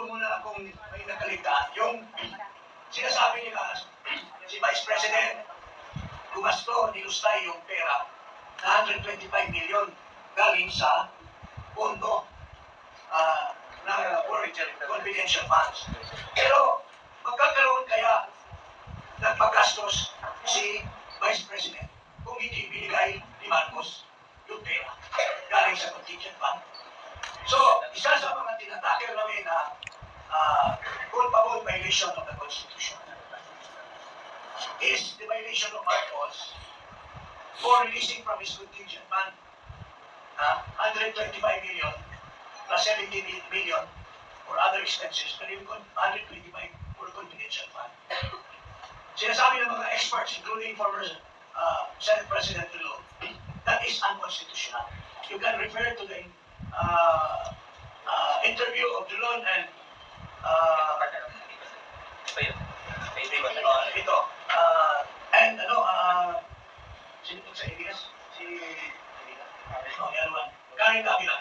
siguro muna kung may nakalita. Yung sinasabi nila, si Vice President, gumasto, nilustay yung pera na 125 million galing sa pondo na confidential funds. Pero magkakaroon kaya ng paggastos si Vice President kung hindi binigay ni Marcos yung pera galing sa contingent fund. So, isa sa mga tinatakil namin na culpable violation of the Constitution is the violation of Marcos for releasing from his contingent fund 125 million plus 70 million for other expenses, pero yung 125 for confidential fund. Sinasabi ng mga experts, including former Senate President Dulon, that is unconstitutional. You can refer to the interview of Dulon and sino po sa ABS? Karen Davila.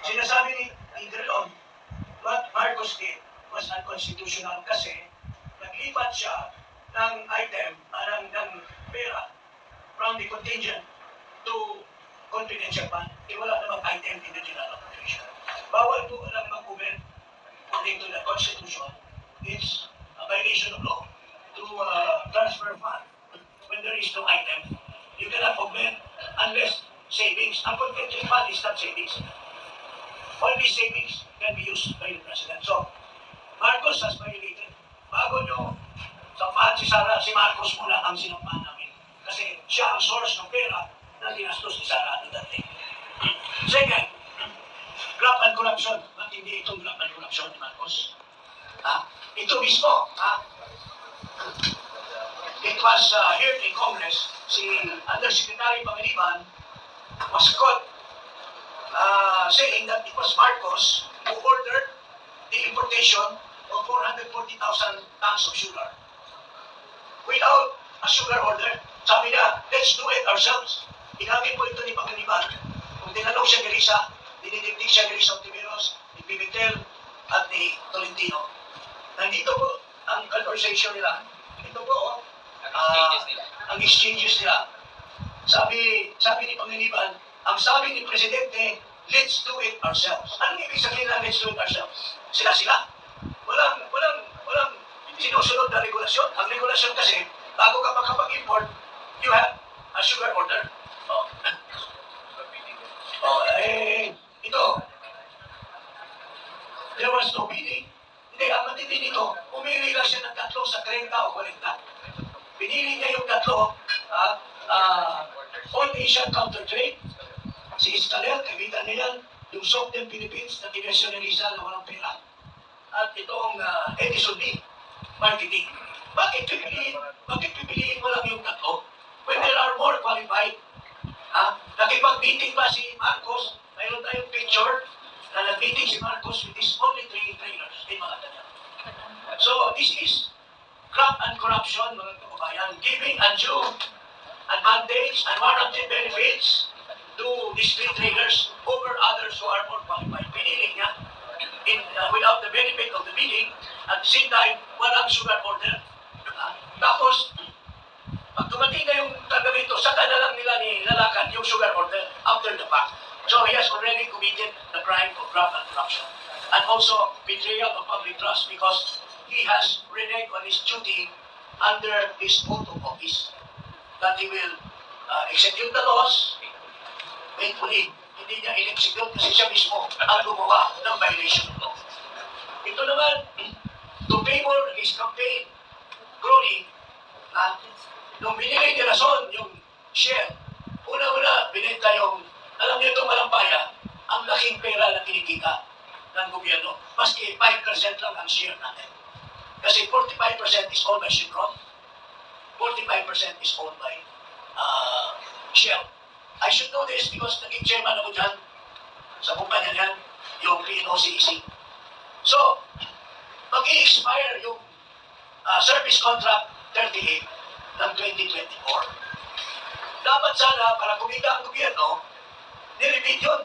Sinasabi ni Dulon, what Marcos did was unconstitutional kasi naglipat siya ng item, ng pera from the contingent to confidential fund. Wala namang item in the general appropriation. Bawal po lang mag-comment according to the Constitution. It's a violation of law to transfer fund when there is no item. You cannot augment unless savings. Ang confidential fund is not savings. Only savings can be used by the President. So, Marcos has violated. Bago nyo sampahan si Sara, si Marcos muna ang sinampahan namin. Kasi siya ang source ng pera na dinastos ni Sara at dati. Second, graft and corruption. Ba't hindi itong graft and corruption ni Marcos? Ito mismo. It was here in Congress, si Undersecretary Pangiliban was caught saying that it was Marcos who ordered the importation of 440,000 tons of sugar. Without a sugar order, sabi niya, let's do it ourselves. Inamin po ito ni Pangiliban. Kung tinanong siya ni Risa, dinidiktik siya ni Risa Ontiveros, ni Pimentel, at ni Tolentino. Nandito po ang conversation nila. Ito po, ang exchanges nila. Sabi ni Pangiliban, ang sabi ni Presidente, let's do it ourselves. Anong ibig sabihin na let's do it ourselves? Sila. Walang sinusunod na regulasyon. Ang regulasyon kasi, bago ka makapag-import, you have a sugar order. Ito. There was no bidding. Hindi, ang matindi nito, umili lang siya ng tatlo sa 30 o 40. Pinili niya yung tatlo, All Asian Counter-Trade, si Iscalel, kaibigan niya, yung Sokten Philippines na tinwestiyon ni Rizal na walang pera. At itong Edison B, marketing. Bakit pipiliin mo lang yung tatlo? When there are more qualified, nakipag-meeting ba si Marcos? Mayroon tayong picture na nag-meeting si Marcos with his only 3 trainers in Malacanang. So this is graft and corruption, mga kababayan, giving undue advantage and warranted benefits to these 3 traders over others who are more qualified. Pinili niya without the benefit of the meeting, at the same time, walang sugar order. Tapos, pag dumating na yung taga-rito, saka na lang nila nilalakad yung sugar order after the fact. So he has already committed the crime of graft and corruption. And also betrayal of public trust because he has reneged on his duty under his oath of office that he will execute the laws. Faithfully, hindi niya in-execute kasi siya mismo ang gumawa ng violation of law. Ito naman, to favor his campaign, crony, nung binigay ni Rason yung share, una-una, binenta yung, alam niyo itong malampaya, ang laking pera na kinikita ng gobyerno. Maski 5% lang ang share natin. Kasi 45% is owned by Chevron, 45% is owned by Shell. I should know this because naging chairman ako dyan sa kumpanya niyan, yung PNOCEC. So, mag-i-expire yung service contract 38 ng 2024. Dapat sana, para kumita ang gobyerno, nirepeat yun.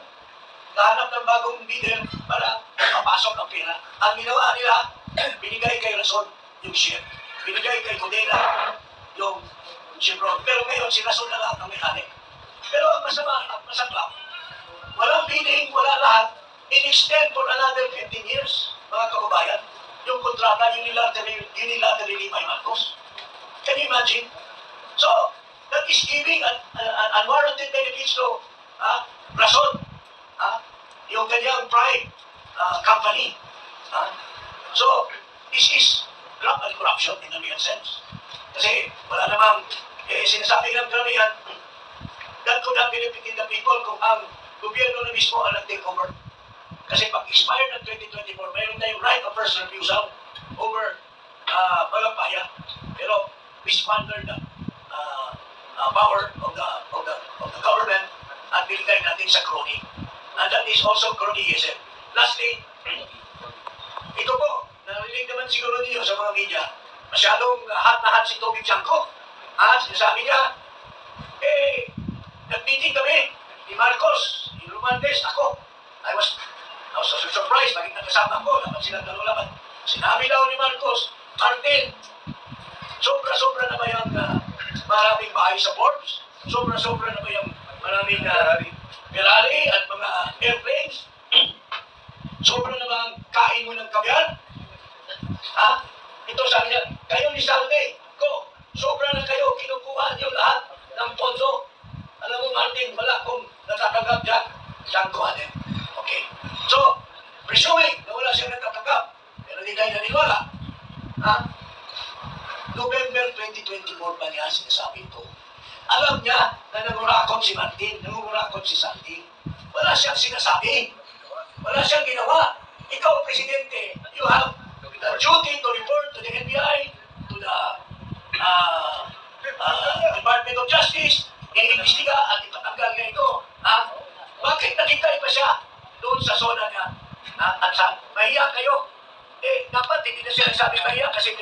kahanap ng bagong bidder para mapasok ang pera. Ang ginawa nila, binigay kay Rason yung share. Binigay kay Codela yung Chevron. Pero ngayon, si Rason na lang ang may-ari. Pero ang masama, ang masakla, walang bidding, wala lahat, in-extend for another 15 years, mga kababayan, yung kontrata unilaterally by Marcos. Can you imagine? So, that is giving an unwarranted benefits to Rason, yung kanyang pride company. So, this is graft and corruption in a real sense. Kasi wala namang sinasabi ng karamihan that could have benefited the people kung ang gobyerno na mismo ang nag-take over. Kasi pag expired ng 2024, mayroon tayong right of first refusal over walang bayan. Pero we squandered the power of the government at binigay natin sa crony. And that is also cronyism. Lastly, ito po, narinig naman siguro niyo sa mga media, masyadong hot na hot si Toby Tiangco. Sinasabi niya, nag-meeting kami ni Marcos, ni Romandes, ako. I was so surprised, bakit nakasama ko, dapat silang dalawa. Sinabi daw ni Marcos, Martin, sobra-sobra na ba yung maraming bahay sa Forbes? Sobra-sobra na ba yung maraming Ferrari at mga airplanes? Sobra na ba ang kain mo ng kabyar? Ito sabi niya, kayo ni Salve, ko, sobra na kayo, kinukuha niyo lahat ng pondo. Alam mo, Martin, wala akong natatanggap dyan. Diyan ko din. Okay. So, presuming na wala siyang natatanggap, pero hindi tayo naniwala. November 2024 pa niya sinasabi ito. Alam niya na nangurakot si Martin, nangurakot si Sandy. Wala siyang sinasabi. Wala siyang ginawa. Ikaw, Presidente, you have the duty to report to the NBI, to the Department of Justice, i-imbestiga at ipatanggal niya ito. Bakit nakitay pa siya doon sa zona niya? At sa mahiya kayo, dapat hindi na siya nagsabi mahiya kasi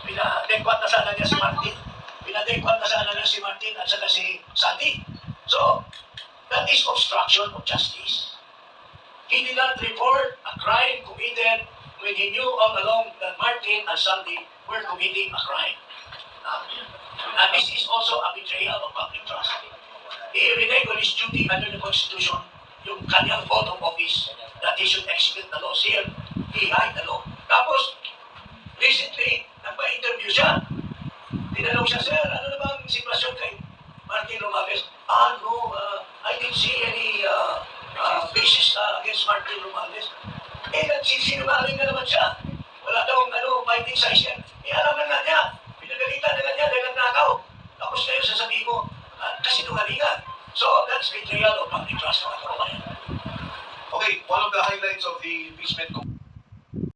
pinadekwan na sana niya si Martin. Pinadekwan na sana niya si Martin at saka si Sandy. So, that is obstruction of justice. He did not report a crime committed when he knew all along that Martin and Sandy were committing a crime. And this is also a betrayal of public trust. He reneged on his duty under the Constitution, yung kanyang vote of office, that he should execute the laws here. He hide the law. Tapos, recently, nagpa-interview siya. Tinanong siya, sir, ano na bang sitwasyon kay Martin Romualdez? No, I didn't see any basis against Martin Romualdez. Nagsisinungaling na naman siya. Wala daw fighting size yan. Alam na nga niya. Pinagalitan na nga niya dahil nagnakaw. Tapos ngayon sasabihin mo, kasinungalingan. So, that's betrayal of public trust. Okay, one of the highlights of the impeachment